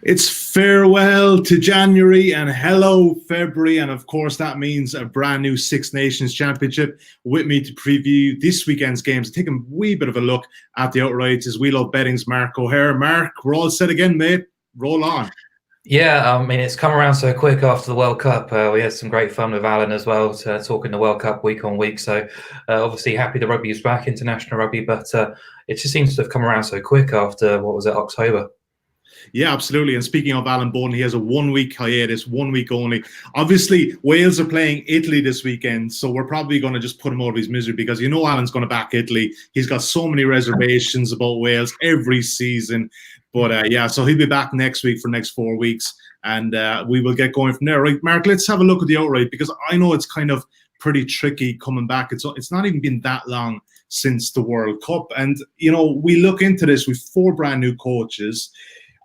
It's farewell to January and hello February, and of course that means a brand new Six Nations Championship. With me to preview this weekend's games, take a wee bit of a look at the outrights is We Love Betting's Mark O'Haire. Mark, we're all set again, mate. Roll on. Yeah, I mean, it's come around so quick after the World Cup. We had some great fun with Alun as well, talking the World Cup week on week. So obviously happy the rugby is back, international rugby, but it just seems to have come around so quick after, what was it, October? Yeah, absolutely. And speaking of Alun Bowden, he has a 1 week hiatus, 1 week only. Obviously, Wales are playing Italy this weekend, so we're probably going to just put him out of his misery because you know Alan's going to back Italy. He's got so many reservations about Wales every season. But yeah, so he'll be back next week for the next 4 weeks, and we will get going from there. Right, Mark, let's have a look at the outright because I know it's kind of pretty tricky coming back. It's not even been that long since the World Cup. And, you know, we look into this with 4 brand new coaches,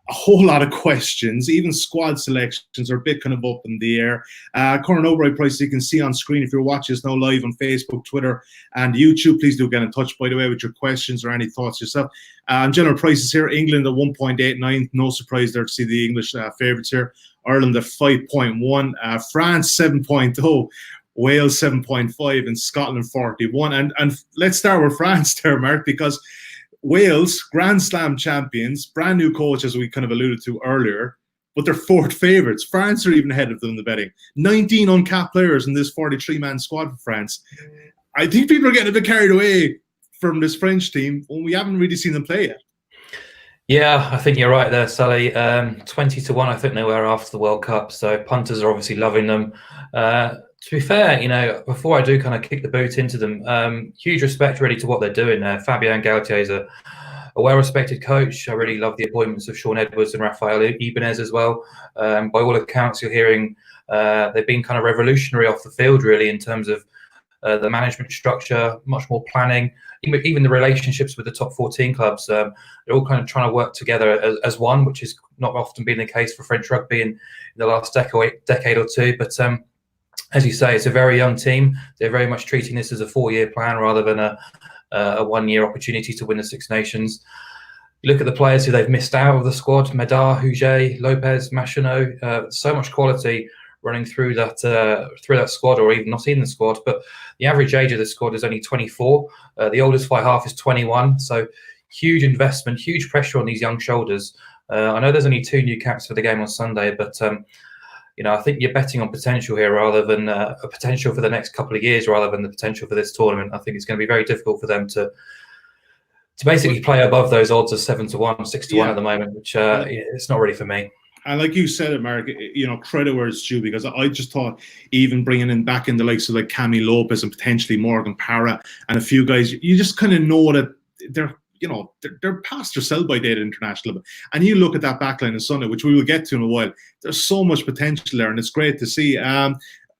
a whole lot of questions, even squad selections are a bit kind of up in the air. Current outright prices you can see on screen if you're watching us now live on Facebook, Twitter, and YouTube. Please do get in touch, by the way, with your questions or any thoughts yourself. General prices here, England at 1.89. No surprise there to see the English favourites here. Ireland at 5.1. France 7.0. Wales 7.5 and Scotland 41. And let's start with France there, Mark, because Wales, Grand Slam champions, brand new coach, as we kind of alluded to earlier, but they're 4th favourites. France are even ahead of them in the betting. 19 uncapped players in this 43-man squad for France. I think people are getting a bit carried away from this French team when we haven't really seen them play yet. Yeah, I think you're right there, Sully. 20-1, I think they were after the World Cup. So punters are obviously loving them. To be fair, you know, before I do kind of kick the boot into them, huge respect really to what they're doing there. Fabien Galtier is a well-respected coach. I really love the appointments of Sean Edwards and Rafael Ibanez as well. By all accounts, you're hearing they've been kind of revolutionary off the field really in terms of the management structure, much more planning, even the relationships with the top 14 clubs. They're all kind of trying to work together as one, which has not often been the case for French rugby in the last decade or two. But as you say, it's a very young team. They're very much treating this as a 4-year plan rather than a 1-year opportunity to win the Six Nations. You look at the players who they've missed out of the squad: Medard, Huget, Lopez, Machinot. So much quality running through that squad, or even not in the squad. But the average age of the squad is only 24. The oldest fly half is 21. So huge investment, huge pressure on these young shoulders. I know there's only 2 new caps for the game on Sunday, but you know, I think you're betting on potential here rather than a potential for the next couple of years rather than the potential for this tournament. I think it's going to be very difficult for them to basically play above those odds of 7-1, 6-1 at the moment, which it's not really for me. And like you said it, Mark, you know, credit where it's due, because I just thought even bringing in back in the likes of like Cami Lopez and potentially Morgan Parra and a few guys, you just kind of know that they're past their sell-by date at international level. And you look at that backline on Sunday, which we will get to in a while. There's so much potential there, and it's great to see.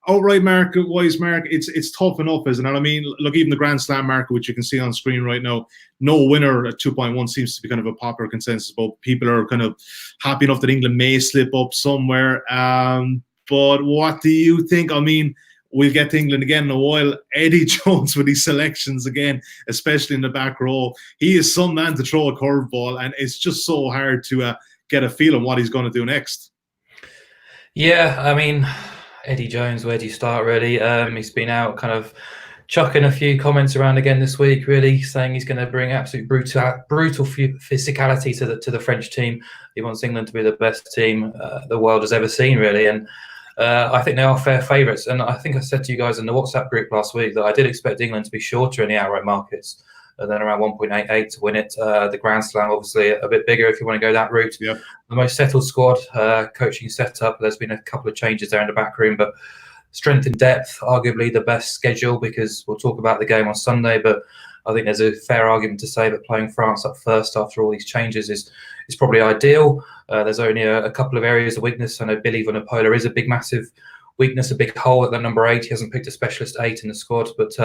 Outright market-wise, Mark, it's tough enough, isn't it? I mean, look, even the Grand Slam market, which you can see on screen right now, no winner at 2.1 seems to be kind of a popular consensus. But people are kind of happy enough that England may slip up somewhere. But what do you think? I mean, we'll get to England again in a while. Eddie Jones with his selections again, especially in the back row. He is some man to throw a curveball, and it's just so hard to get a feel of what he's going to do next. Yeah, I mean, Eddie Jones, where do you start really? He's been out kind of chucking a few comments around again this week, really saying he's going to bring absolute brutal physicality to the French team. He wants England to be the best team the world has ever seen, really. And I think they are fair favourites. And I think I said to you guys in the WhatsApp group last week that I did expect England to be shorter in the outright markets than around 1.88 to win it. The Grand Slam, obviously, a bit bigger if you want to go that route. Yeah. The most settled squad, coaching setup. There's been a couple of changes there in the back room, but strength and depth, arguably the best schedule, because we'll talk about the game on Sunday. But I think there's a fair argument to say that playing France up first after all these changes is probably ideal. There's only a couple of areas of weakness. I know Billy Vunipola is a big, massive weakness, a big hole at that number 8. He hasn't picked a specialist 8 in the squad, but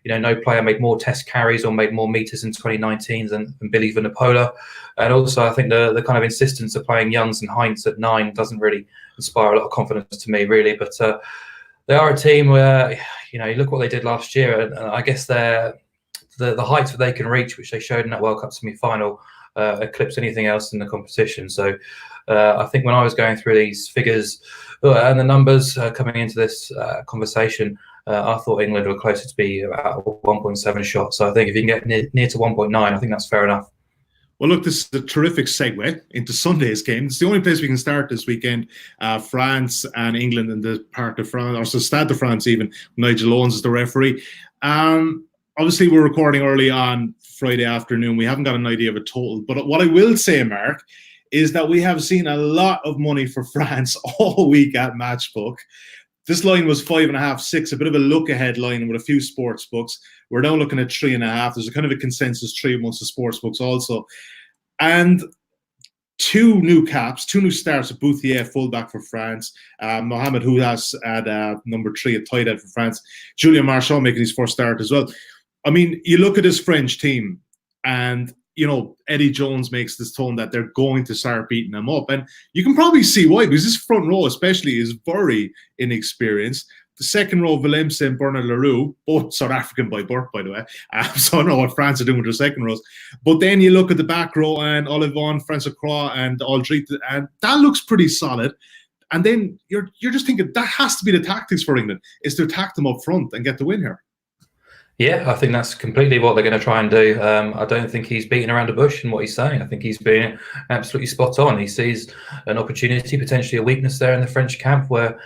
you know, no player made more test carries or made more meters in 2019 than Billy Vunipola. And also, I think the kind of insistence of playing Youngs and Heinz at 9 doesn't really inspire a lot of confidence to me, really. But they are a team where, you know, you look what they did last year, and I guess the heights that they can reach, which they showed in that World Cup semi-final, eclipse anything else in the competition. So I think when I was going through these figures and the numbers coming into this conversation, I thought England were closer to be about 1.7 shots. So I think if you can get near to 1.9, I think that's fair enough. Well, look, this is a terrific segue into Sunday's game. It's the only place we can start this weekend. France and England in the Parc de France, or Stade de France even. Nigel Owens is the referee. Obviously, we're recording early on Friday afternoon. We haven't got an idea of a total. But what I will say, Mark, is that we have seen a lot of money for France all week at Matchbook. This line was 5.5, 6, a bit of a look-ahead line with a few sports books. We're now looking at 3.5. There's a kind of a consensus 3 amongst the sports books also. And 2 new caps, 2 new starts. Bouthier, fullback for France. Mohamed Houdas at number 3, a tight end for France. Julien Marchand making his first start as well. I mean, you look at this French team and, you know, Eddie Jones makes this tone that they're going to start beating them up. And you can probably see why, because this front row especially is very inexperienced. The second row, Valemse and Bernard Leroux, both South African by birth, by the way. So I don't know what France are doing with their second rows. But then you look at the back row and Olivon, Francois Croix and Aldrit, and that looks pretty solid. And then you're just thinking that has to be the tactics for England, is to attack them up front and get the win here. Yeah, I think that's completely what they're going to try and do. I don't think he's beating around the bush in what he's saying. I think he's being absolutely spot on. He sees an opportunity, potentially a weakness there in the French camp where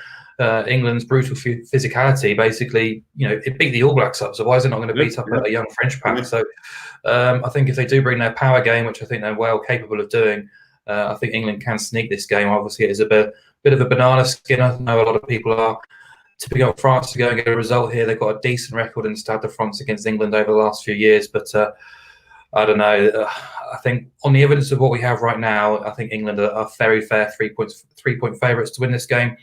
England's brutal physicality basically, you know, it beat the All Blacks up. So why is it not going to beat up a young French pack? So I think if they do bring their power game, which I think they're well capable of doing, I think England can sneak this game. Obviously, it is a bit of a banana skin. I know a lot of people are tipping up France to go and get a result here. They've got a decent record in the Stade de France against England over the last few years, but I don't know. I think on the evidence of what we have right now, I think England are very fair 3-point favourites to win this game.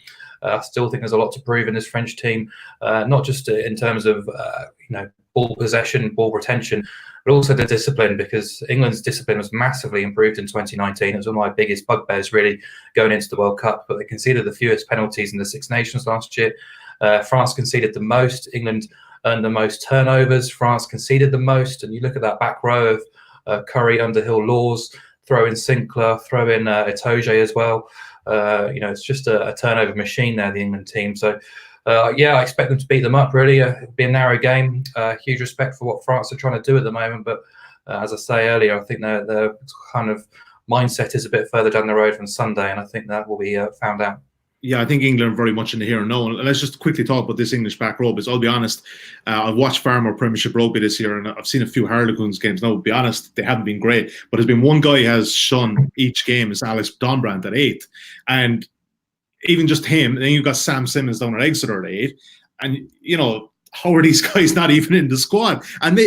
I still think there's a lot to prove in this French team, not just in terms of ball possession, ball retention, but also the discipline, because England's discipline was massively improved in 2019. It was one of my biggest bugbears really going into the World Cup, but they conceded the fewest penalties in the Six Nations last year. France conceded the most. England earned the most turnovers. France conceded the most. And you look at that back row of Curry, Underhill, Laws, throw in Sinclair, throw in Itoje as well. It's just a turnover machine there, the England team. So, I expect them to beat them up, really. It'll be a narrow game. Huge respect for what France are trying to do at the moment. But as I say earlier, I think their kind of mindset is a bit further down the road from Sunday, and I think that will be found out. Yeah, I think England are very much in the here and now. And let's just quickly talk about this English back row, because I'll be honest, I've watched far more Premiership rugby this year, and I've seen a few Harlequins games. Now, to be honest, they haven't been great. But there's been one guy who has shone each game, is Alex Donbrand at 8. And even just him, and then you've got Sam Simmons down at Exeter at 8. And, you know, how are these guys not even in the squad? And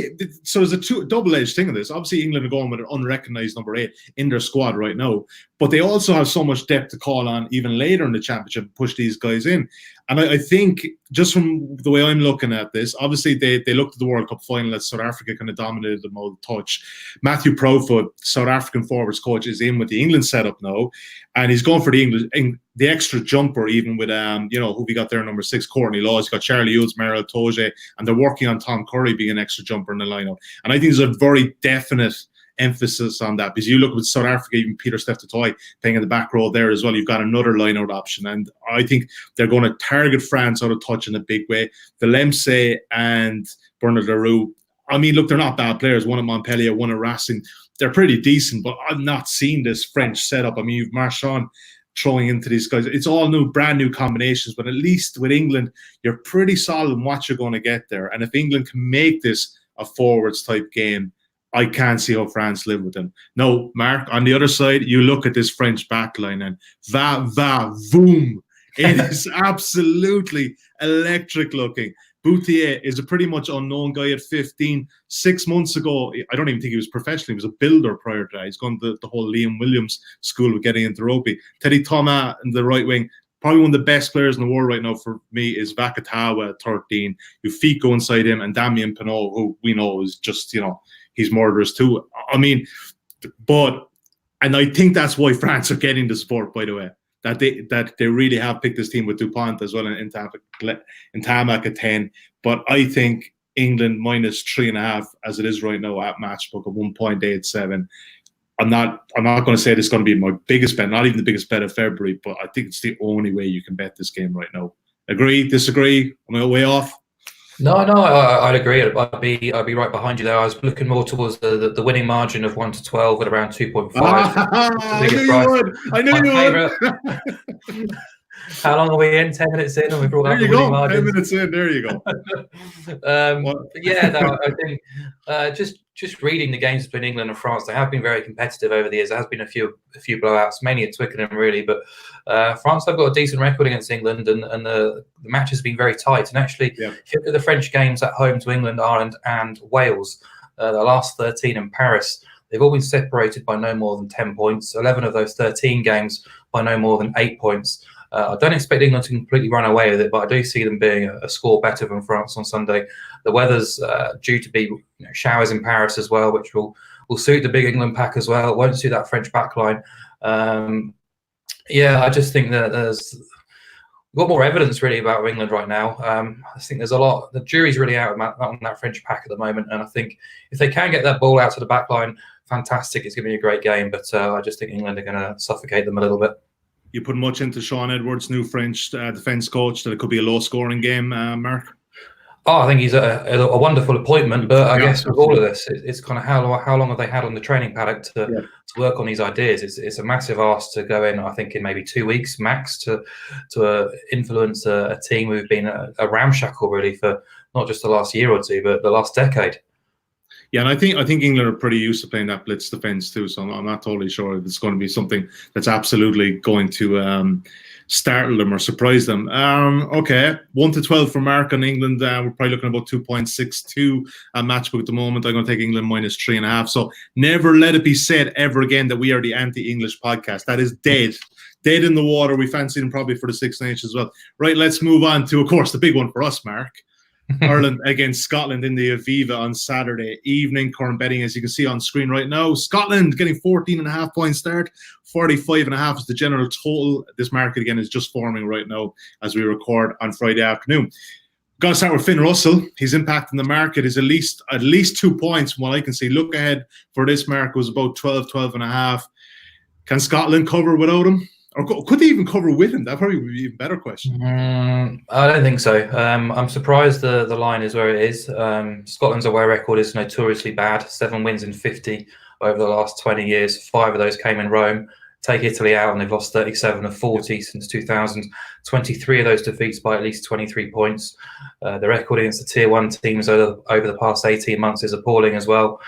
so there's a double-edged thing of this. Obviously, England are going with an unrecognised number 8 in their squad right now, but they also have so much depth to call on even later in the championship, push these guys in. And I think, just from the way I'm looking at this, obviously they looked at the World Cup final as South Africa kind of dominated them all touch. Matthew Proudfoot, South African forwards coach, is in with the England setup now, and he's going for the extra jumper, even with who we got there, number 6, Courtney Laws. He's got Charlie Hughes, Merrill Toje, and they're working on Tom Curry being an extra jumper in the lineup. And I think there's a very definite emphasis on that, because you look with South Africa, even Peter Steph-Totoy playing in the back row there as well. You've got another line-out option, and I think they're going to target France out of touch in a big way. Valemse and Bernard Leroux, I mean, look, they're not bad players. One at Montpellier, one at Racing. They're pretty decent, but I've not seen this French setup. I mean, you've Marchand throwing into these guys. It's all new, brand new combinations, but at least with England, you're pretty solid in what you're going to get there. And if England can make this a forwards type game, I can't see how France live with them. No, Mark, on the other side, you look at this French backline and voom. It is absolutely electric looking. Bouthier is a pretty much unknown guy at 15. 6 months ago, I don't even think he was professional. He was a builder prior to that. He's gone to the whole Liam Williams school of getting into rugby. Teddy Thomas in the right wing. Probably one of the best players in the world right now for me is Vakatawa at 13. You Fico inside him, and Damien Pinot, who we know is just, he's murderous too. I mean, and I think that's why France are getting the support, by the way, that they really have picked this team with Dupont as well in Tamac at 10. But I think England minus 3.5 as it is right now at Matchbook at 1.87. I'm not going to say this is going to be my biggest bet, not even the biggest bet of February, but I think it's the only way you can bet this game right now. Agree? Disagree? Am I way off? No, I'd agree. I'd be right behind you there. I was looking more towards the winning margin of 1 to 12 at around 2.5. I knew you would. I knew you would. How long are we in? 10 minutes in, and we brought up the winning margin. 10 minutes in. There you go. I think just reading the games between England and France, they have been very competitive over the years. There has been a few blowouts, mainly at Twickenham, really. But France have got a decent record against England, and the match has been very tight. And actually, if you look at the French games at home to England, Ireland, and Wales, the last 13 in Paris, they've all been separated by no more than 10 points. 11 of those 13 games by no more than 8 points. I don't expect England to completely run away with it, but I do see them being a score better than France on Sunday. The weather's due to be showers in Paris as well, which will suit the big England pack as well. It won't suit that French backline. I just think that we've got more evidence really about England right now. I think there's a lot. The jury's really out on that French pack at the moment, and I think if they can get that ball out to the backline, fantastic. It's going to be a great game, but I just think England are going to suffocate them a little bit. You put much into Sean Edwards, new French defence coach, that it could be a low-scoring game, Mark? Oh, I think he's a wonderful appointment, but I guess with all of this, it's kind of how long have they had on the training paddock to work on these ideas? It's a massive ask to go in, I think, in maybe 2 weeks max to influence a team who've been a ramshackle really for not just the last year or two, but the last decade. Yeah, and I think England are pretty used to playing that blitz defence too, so I'm not totally sure if it's going to be something that's absolutely going to startle them or surprise them. Okay, 1 to 12 for Mark on England. We're probably looking at about 2.62 at Matchbook at the moment. I'm going to take England minus 3.5. So never let it be said ever again that we are the anti-English podcast. That is dead in the water. We fancy them probably for the Six Nations as well. Right, let's move on to, of course, the big one for us, Mark. Ireland against Scotland in the Aviva on Saturday evening. Current betting, as you can see on screen right now, Scotland getting 14.5 point start. 45.5 is the general total. This market again is just forming right now as we record on Friday afternoon. Got to start with Finn Russell. His impact in the market is at least 2 points from what I can see. Look ahead for this market was about 12.5. Can Scotland cover without him? Or could they even cover with him? That probably would be an even better question. I don't think so. I'm surprised the line is where it is. Scotland's away record is notoriously bad. 7 wins in 50 over the last 20 years. 5 of those came in Rome. Take Italy out and they've lost 37 of 40 since 2000. 23 of those defeats by at least 23 points. The record against the Tier 1 teams over the past 18 months is appalling as well.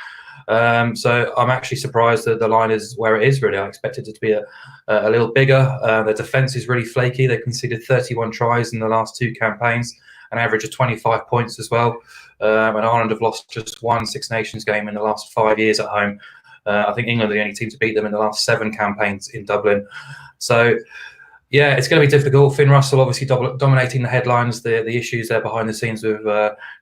So I'm actually surprised that the line is where it is, really. I expected it to be a little bigger. Their defence is really flaky. They conceded 31 tries in the last 2 campaigns, an average of 25 points as well. And Ireland have lost just 1 Six Nations game in the last 5 years at home. I think England are the only team to beat them in the last 7 campaigns in Dublin. So, yeah, it's going to be difficult. Finn Russell obviously dominating the headlines. The issues there behind the scenes with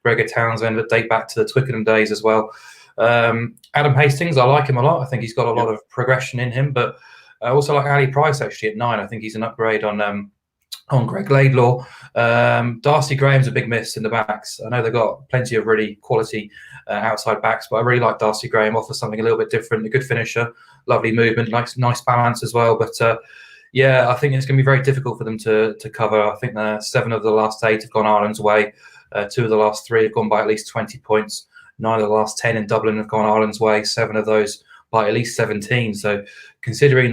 Gregor Townsend that date back to the Twickenham days as well. Adam Hastings, I like him a lot. I think he's got a lot of progression in him, but I also like Ali Price actually at 9. I think he's an upgrade on Greg Laidlaw. Darcy Graham's a big miss in the backs. I know they've got plenty of really quality outside backs, but I really like Darcy Graham. Offers something a little bit different. A good finisher, lovely movement, nice balance as well. But yeah, I think it's going to be very difficult for them to cover. I think 7 of the last 8 have gone Ireland's way. 2 of the last 3 have gone by at least 20 points. 9 of the last 10 in Dublin have gone Ireland's way. 7 of those by at least 17. So considering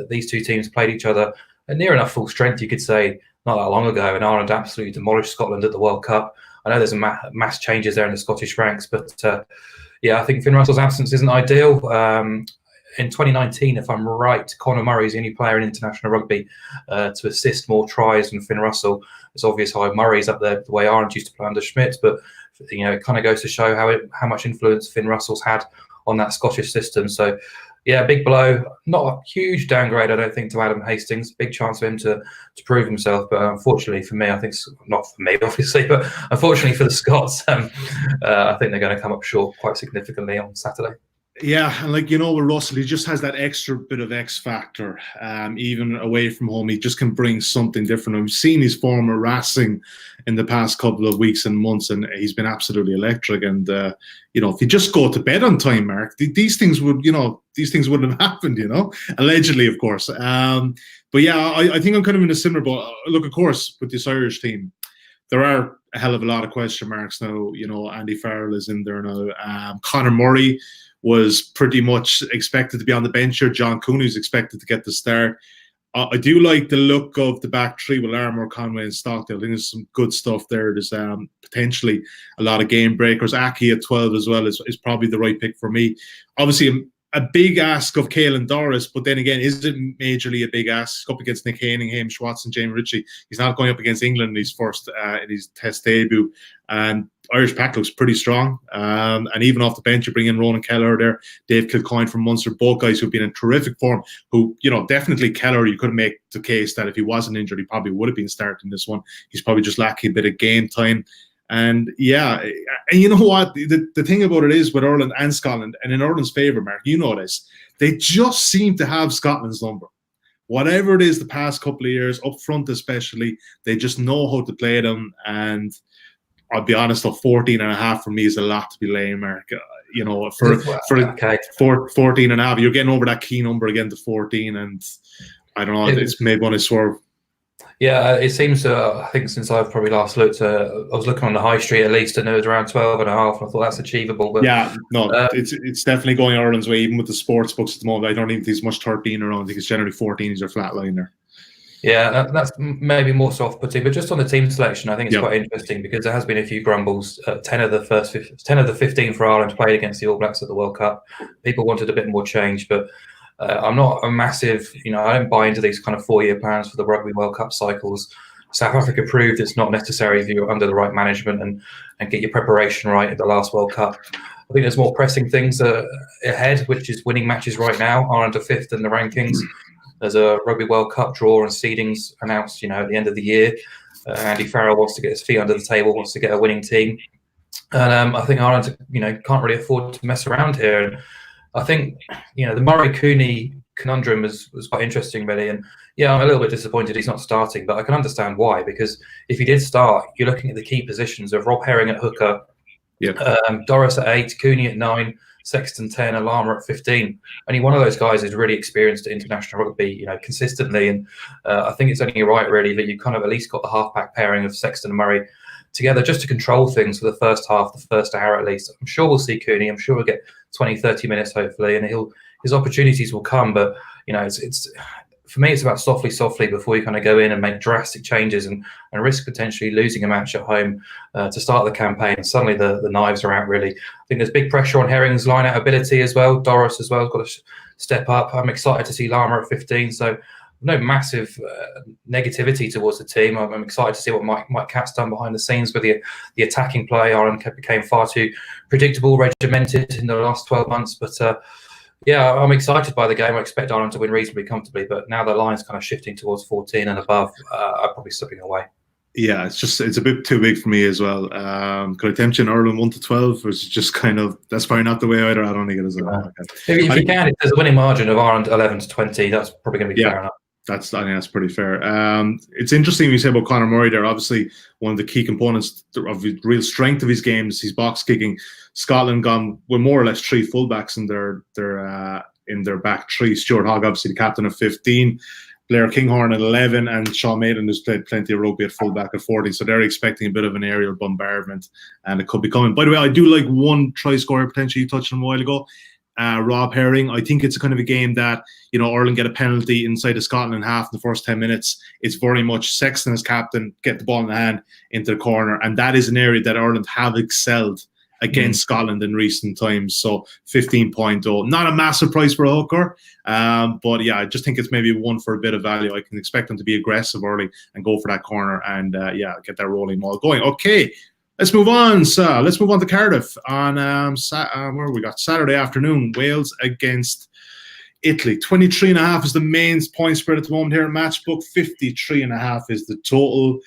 these 2 teams played each other at near enough full strength, you could say, not that long ago, and Ireland absolutely demolished Scotland at the World Cup. I know there's mass changes there in the Scottish ranks, but yeah, I think Finn Russell's absence isn't ideal. In 2019, if I'm right, Conor Murray's the only player in international rugby to assist more tries than Finn Russell. It's obvious how Murray's up there the way Ireland used to play under Schmidt, but it kind of goes to show how much influence Finn Russell's had on that Scottish system. So, yeah, big blow. Not a huge downgrade, I don't think, to Adam Hastings. Big chance for him to prove himself. But unfortunately for me, I think, not for me, obviously, but unfortunately for the Scots, I think they're going to come up short quite significantly on Saturday. Yeah, and like, with Russell, he just has that extra bit of X factor. Even away from home, he just can bring something different. We've seen his form harassing in the past couple of weeks and months, and he's been absolutely electric. And if you just go to bed on time, Mark, these things wouldn't have happened. Allegedly, of course. But yeah, I think I'm kind of in a similar boat. Look, of course, with this Irish team, there are a hell of a lot of question marks now. Andy Farrell is in there now. Conor Murray was pretty much expected to be on the bench here. John Cooney is expected to get the start. I do like the look of the back three with Larmour, Conway and Stockdale. I think there's some good stuff there. There's potentially a lot of game breakers. Aki at 12 as well is probably the right pick for me. Obviously, a big ask of Caelan Doris, but then again, is it majorly a big ask? Up against Nick Haining, Hamish Watson, Jamie Ritchie. He's not going up against England in his test debut. And Irish pack looks pretty strong. And even off the bench, you bring in Ronan Kelleher there, Dave Kilcoyne from Munster, both guys who've been in terrific form, who, definitely Kelleher, you could make the case that if he wasn't injured, he probably would have been starting this one. He's probably just lacking a bit of game time. And yeah, and you know what? The thing about it is with Ireland and Scotland, and in Ireland's favour, Mark, you know this, they just seem to have Scotland's number. Whatever it is the past couple of years, up front especially, they just know how to play them. And I'll be honest, 14.5 for me is a lot to be laying, Mark. For 14.5, you're getting over that key number again to 14, and I don't know, it's maybe when I swerve. Yeah, it seems I think since I've probably last looked, I was looking on the high street at least, and it was around 12.5, and I thought that's achievable. But yeah, no, it's definitely going Ireland's way, even with the sports books at the moment. I don't even think there's much 13 around. I think it's generally 14 is your flat line there. Yeah, that's maybe more soft-putting, but just on the team selection, I think it's quite interesting because there has been a few grumbles. 10 of the 15 for Ireland played against the All Blacks at the World Cup. People wanted a bit more change, but I'm not a massive, I don't buy into these kind of 4-year plans for the Rugby World Cup cycles. South Africa proved it's not necessary if you're under the right management and get your preparation right at the last World Cup. I think there's more pressing things ahead, which is winning matches right now. Ireland are 5th in the rankings. There's a Rugby World Cup draw and seedings announced, at the end of the year. Andy Farrell wants to get his feet under the table, wants to get a winning team. And I think Ireland, can't really afford to mess around here. And I think, the Murray-Cooney conundrum was quite interesting, really. And yeah, I'm a little bit disappointed he's not starting, but I can understand why. Because if he did start, you're looking at the key positions of Rob Herring at hooker, Doris at 8, Cooney at 9, Sexton 10, and Larmour at 15. Only one of those guys is really experienced at international rugby, consistently. And I think it's only right, really, that you kind of at least got the half-back pairing of Sexton and Murray together just to control things for the first half, the first hour at least. I'm sure we'll see Cooney. I'm sure we'll get 20, 30 minutes, hopefully, and his opportunities will come. But, it's for me, it's about softly before you kind of go in and make drastic changes and risk potentially losing a match at home to start the campaign. Suddenly the knives are out, really. I think there's big pressure on Herring's line-out ability as well. Doris as well has got to step up. I'm excited to see Larmour at 15. So no massive negativity towards the team. I'm excited to see what Mike Catt's done behind the scenes with the attacking play. Ireland became far too predictable, regimented in the last 12 months. But yeah, I'm excited by the game. I expect Ireland to win reasonably comfortably, but now the line's kind of shifting towards 14 and above. I'm probably slipping away. Yeah, it's a bit too big for me as well. Could I tempt you in Ireland 1-12, or is it just kind of, that's probably not the way either? I don't think it is. If you can, if there's a winning margin of Ireland 11-20, that's probably going to be fair enough. I think that's pretty fair. It's interesting when you say about Conor Murray there. Obviously, one of the key components of the real strength of his game is his box kicking. Scotland gone with more or less 3 fullbacks in their back three. Stuart Hogg, obviously the captain of 15, Blair Kinghorn at 11, and Sean Maiden, who's played plenty of rugby at fullback at 14. So they're expecting a bit of an aerial bombardment, and it could be coming. By the way, I do like one try scorer potentially you touched on a while ago. Rob Herring. I think it's kind of a game that, Ireland get a penalty inside of Scotland half in the first 10 minutes. It's very much Sexton as captain, get the ball in the hand into the corner. And that is an area that Ireland have excelled against Scotland in recent times. So 15.0, not a massive price for a hooker. But yeah, I just think it's maybe one for a bit of value. I can expect them to be aggressive early and go for that corner and get that rolling ball going. Okay. Let's move on. So let's move on to Cardiff on where we got Saturday afternoon. Wales against Italy. 23.5 is the main point spread at the moment here at Matchbook. 53.5 is the total.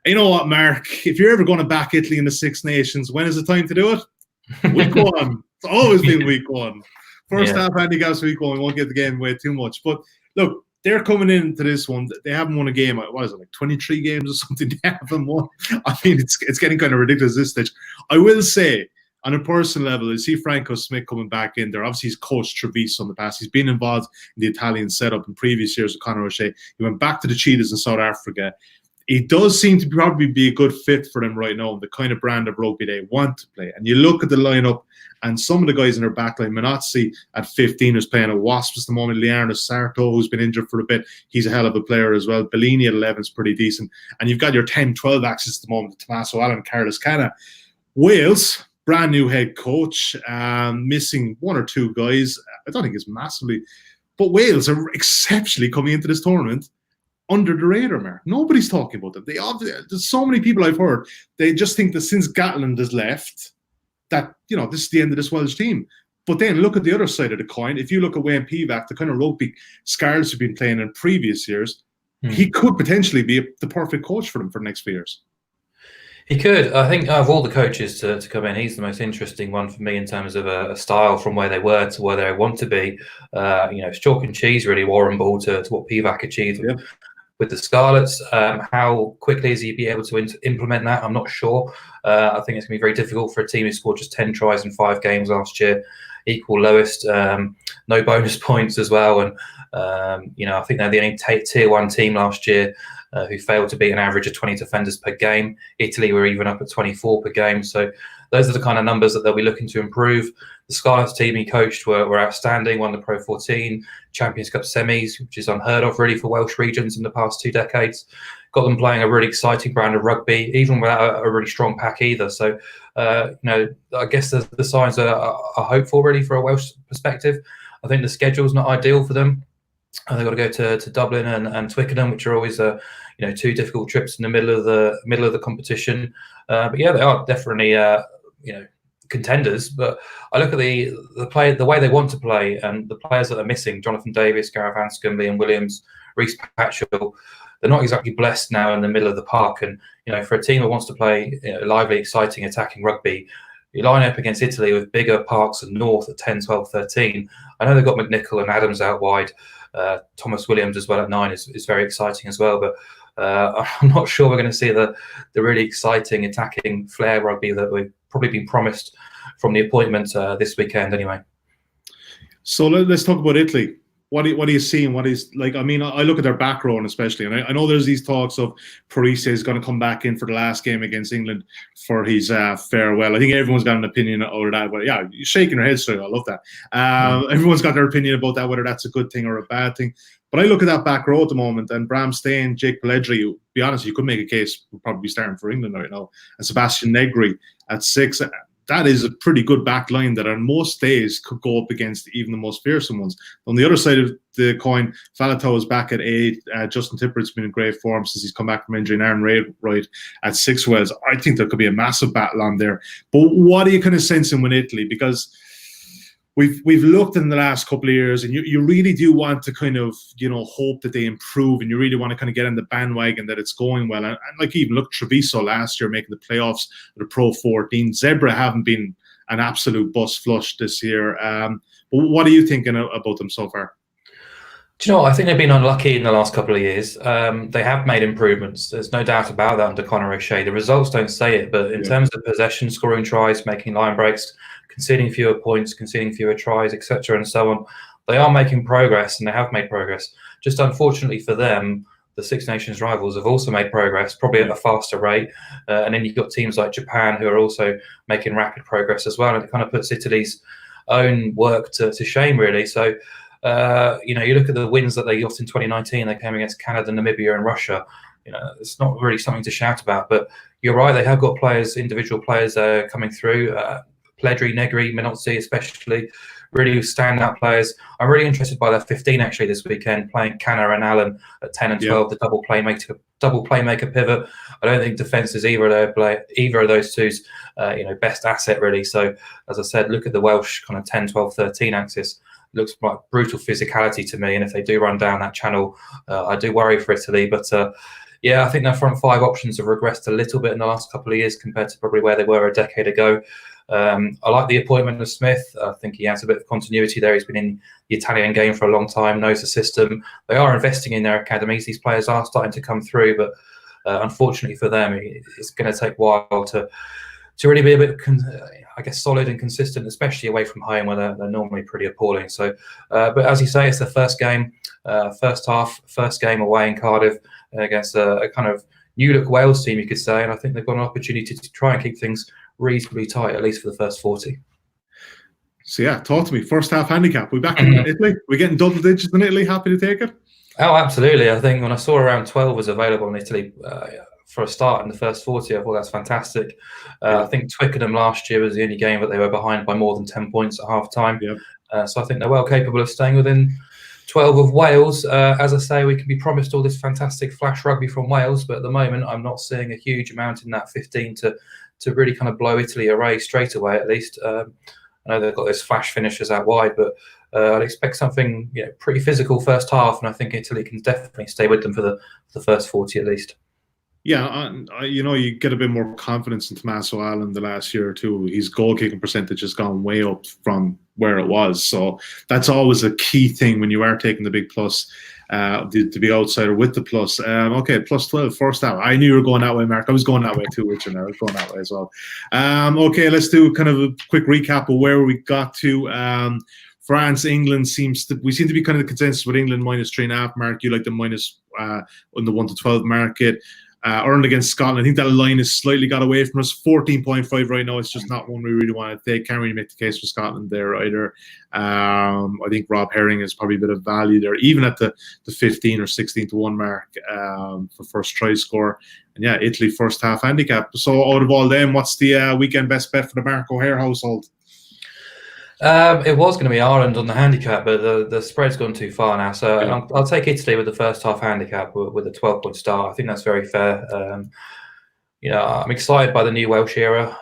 And you know what, Mark? If you're ever going to back Italy in the Six Nations, when is the time to do it? Week 1. It's always been week 1. First half handicaps week one. We won't get the game away too much. But look, they're coming into this one. They haven't won a game. What is it, like 23 games or something? They haven't won. I mean, it's getting kind of ridiculous at this stage. I will say, on a personal level, I see Franco Smith coming back in there. Obviously, he's coached Treviso in the past. He's been involved in the Italian setup in previous years with Conor O'Shea. He went back to the Cheetahs in South Africa. He does seem to probably be a good fit for them right now, the kind of brand of rugby they want to play. And you look at the lineup, and some of the guys in their backline, Minozzi at 15 is playing at Wasps at the moment. Liarno Sarto, who's been injured for a bit, he's a hell of a player as well. Bellini at 11 is pretty decent. And you've got your 10-12 axis at the moment, Tommaso Allen, Carlos Cana. Wales, brand new head coach, missing one or two guys. I don't think it's massively. But Wales are exceptionally coming into this tournament under the radar, Mark. Nobody's talking about them. There's so many people I've heard, they just think that since Gatland has left, that, this is the end of this Welsh team. But then look at the other side of the coin. If you look at Wayne Pivac, the kind of rugby Scarlets have been playing in previous years, he could potentially be the perfect coach for them for the next few years. He could. I think of all the coaches to come in, he's the most interesting one for me in terms of a style from where they were to where they want to be. It's chalk and cheese, really, Warren Ball to what Pivac achieved with the Scarlets. How quickly is he be able to implement that? I'm not sure. I think it's going to be very difficult for a team who scored just 10 tries in 5 games last year, equal lowest, no bonus points as well. And, I think they're the only tier 1 team last year who failed to beat an average of 20 defenders per game. Italy were even up at 24 per game. So those are the kind of numbers that they'll be looking to improve. The Scarlets team he coached were outstanding, won the Pro 14, Champions Cup semis, which is unheard of really for Welsh regions in the past 2 decades. Got them playing a really exciting brand of rugby, even without a really strong pack either. So, I guess the signs are hopeful really for a Welsh perspective. I think the schedule's not ideal for them. They've got to go to Dublin and Twickenham, which are always 2 difficult trips in the middle of the competition. But yeah, they are definitely contenders. But I look at the way they want to play and the players that are missing: Jonathan Davis, Gareth Anscombe, Liam Williams, Reece Patchell. They're not exactly blessed now in the middle of the park. And for a team that wants to play lively, exciting, attacking rugby, you line up against Italy with bigger parks and North at 10, 12, 13. I know they've got McNichol and Adams out wide. Thomas Williams as well at 9 is very exciting as well. But I'm not sure we're going to see the really exciting attacking flair rugby that we've probably been promised from the appointment this weekend anyway. So let's talk about Italy. What are you seeing? What is like? I mean, I look at their back row especially, and I know there's these talks of Parise is going to come back in for the last game against England for his farewell. I think everyone's got an opinion over that, but yeah, you're shaking your head straight. I love that. Everyone's got their opinion about that, whether that's a good thing or a bad thing. But I look at that back row at the moment, and Bram Stein, Jake Pelledri, to be honest, you could make a case would probably be starting for England right now, and Sebastian Negri at 6. That is a pretty good back line that on most days could go up against even the most fearsome ones. On the other side of the coin, Faletau is back at 8. Justin Tippert's been in great form since he's come back from injury. And Aaron Wright at 6 Wales. I think there could be a massive battle on there. But what are you kind of sensing with Italy? Because we've looked in the last couple of years, and you really do want to kind of hope that they improve, and you really want to kind of get on the bandwagon that it's going well. And like even look, Treviso last year making the playoffs at the Pro 14. Zebra haven't been an absolute bus flush this year. But what are you thinking about them so far? Do you know what? I think they've been unlucky in the last couple of years. They have made improvements. There's no doubt about that under Conor O'Shea. The results don't say it, but in terms of possession, scoring tries, making line breaks, conceding fewer points, conceding fewer tries, etc., and so on, they are making progress, and they have made progress. Just unfortunately for them, the Six Nations rivals have also made progress, probably at a faster rate. And then you've got teams like Japan who are also making rapid progress as well. And it kind of puts Italy's own work to shame, really. So, you look at the wins that they got in 2019, they came against Canada, Namibia, and Russia. It's not really something to shout about. But you're right, they have got individual players coming through. Pelledri, Negri, Minozzi especially, really standout players. I'm really interested by their 15 actually this weekend, playing Canna and Allen at 10 and 12, the double playmaker pivot. I don't think defence is either of those two's best asset really. So as I said, look at the Welsh kind of 10, 12, 13 axis. Looks like brutal physicality to me, and if they do run down that channel, I do worry for Italy. But Yeah, I think their front five options have regressed a little bit in the last couple of years compared to probably where they were a decade ago. I like the appointment of Smith. I think he has a bit of continuity there. He's been in the Italian game for a long time, knows the system. They are investing in their academies. These players are starting to come through, but unfortunately for them, it's going to take a while to really be a bit, I guess, solid and consistent, especially away from home where they're normally pretty appalling. So, but as you say, it's their first game, first game away in Cardiff against a kind of new-look Wales team, you could say, and I think they've got an opportunity to try and keep things reasonably tight, at least for the first 40. So yeah, talk to me. First half handicap. We back in Italy? We're getting double digits in Italy. Happy to take it? Oh, absolutely. I think when I saw around 12 was available in Italy for a start in the first 40, I thought that's fantastic. I think Twickenham last year was the only game that they were behind by more than 10 points at half time. Yep. So I think they're well capable of staying within 12 of Wales. As I say, we can be promised all this fantastic flash rugby from Wales, but at the moment I'm not seeing a huge amount in that 15 to really kind of blow Italy away straight away, at least. I know they've got those flash finishers out wide, but I'd expect something pretty physical first half, and I think Italy can definitely stay with them for the first 40 at least. Yeah, you get a bit more confidence in Tommaso Alun the last year or two. His goal-kicking percentage has gone way up from where it was. So that's always a key thing when you are taking the big plus, to be outsider with the plus. Okay, plus 12, first half. I knew you were going that way, Mark. I was going that way too, Richard. I was going that way as well. Okay, let's do kind of a quick recap of where we got to. France, England we seem to be kind of the consensus with England minus 3.5. Mark, you like the minus on the 1 to 12 market. Ireland against Scotland. I think that line has slightly got away from us. 14.5 right now. It's just not one we really want to take. Can't really make the case for Scotland there either. I think Rob Herring is probably a bit of value there, even at the 15 or 16 to 1 mark for first try score. And yeah, Italy first half handicap. So out of all them, what's the weekend best bet for the Mark O'Haire household? It was going to be Ireland on the handicap, but the spread's gone too far now. So yeah. I'll take Italy with the first half handicap with a 12-point start. I think that's very fair. I'm excited by the new Welsh era.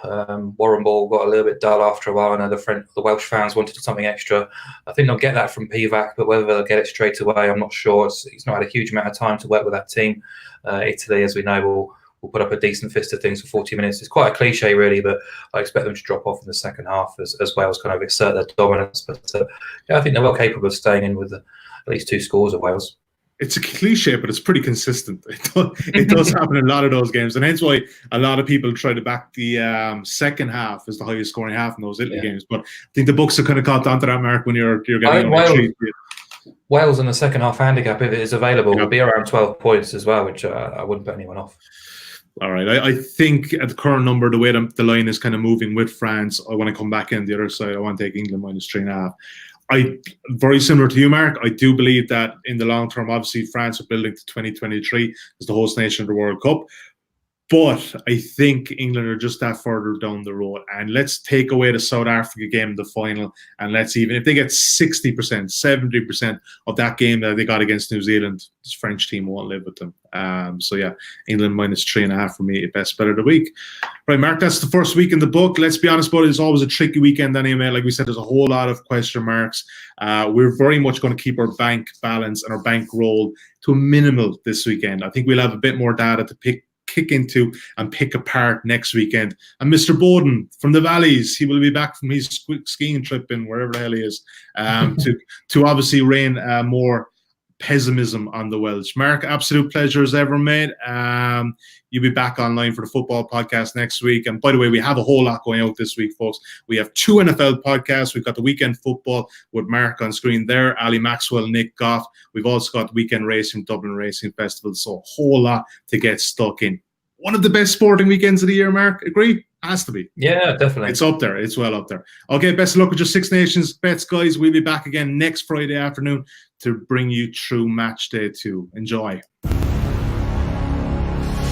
Warren Ball got a little bit dull after a while. I know the Welsh fans wanted something extra. I think they'll get that from Pivac, but whether they'll get it straight away, I'm not sure. He's not had a huge amount of time to work with that team. Italy, as we know, will put up a decent fist of things for 40 minutes. It's quite a cliche, really, but I expect them to drop off in the second half as Wales kind of assert their dominance. But I think they're well capable of staying in with at least 2 scores of Wales. It's a cliche, but it's pretty consistent. It does happen in a lot of those games, and hence why a lot of people try to back the second half as the highest scoring half in those Italy games. But I think the books have kind of caught onto that, Mark, when you're getting Wales in the second half handicap, if it is available, will be around 12 points as well, which I wouldn't put anyone off. All right. I think at the current number, the way the line is kind of moving with France, I want to come back in the other side. I want to take England minus 3.5. Very similar to you, Mark. I do believe that in the long term, obviously, France are building to 2023 as the host nation of the World Cup. But I think England are just that further down the road. And let's take away the South Africa game in the final. And let's even, if they get 60%, 70% of that game that they got against New Zealand, this French team won't live with them. So yeah, England minus 3.5 for me, best bet of the week. Right, Mark, that's the first week in the book. Let's be honest about it. It's always a tricky weekend anyway. Like we said, there's a whole lot of question marks. We're very much going to keep our bank balance and our bank roll to a minimal this weekend. I think we'll have a bit more data to kick into and pick apart next weekend. And Mr. Bowden from the Valleys, he will be back from his skiing trip in wherever the hell he is, to obviously rain more pessimism on the Welsh. Mark, absolute pleasure as ever, mate. You'll be back online for the football podcast next week. And by the way, we have a whole lot going out this week, folks. We have 2 NFL podcasts. We've got the weekend football with Mark on screen there, Ali Maxwell, Nick Goff. We've also got weekend racing, Dublin Racing Festival. So a whole lot to get stuck in. One of the best sporting weekends of the year, Mark. Agree? Has to be. Yeah, definitely. It's up there. It's well up there. Okay, best of luck with your Six Nations bets, guys. We'll be back again next Friday afternoon to bring you through match day 2. Enjoy.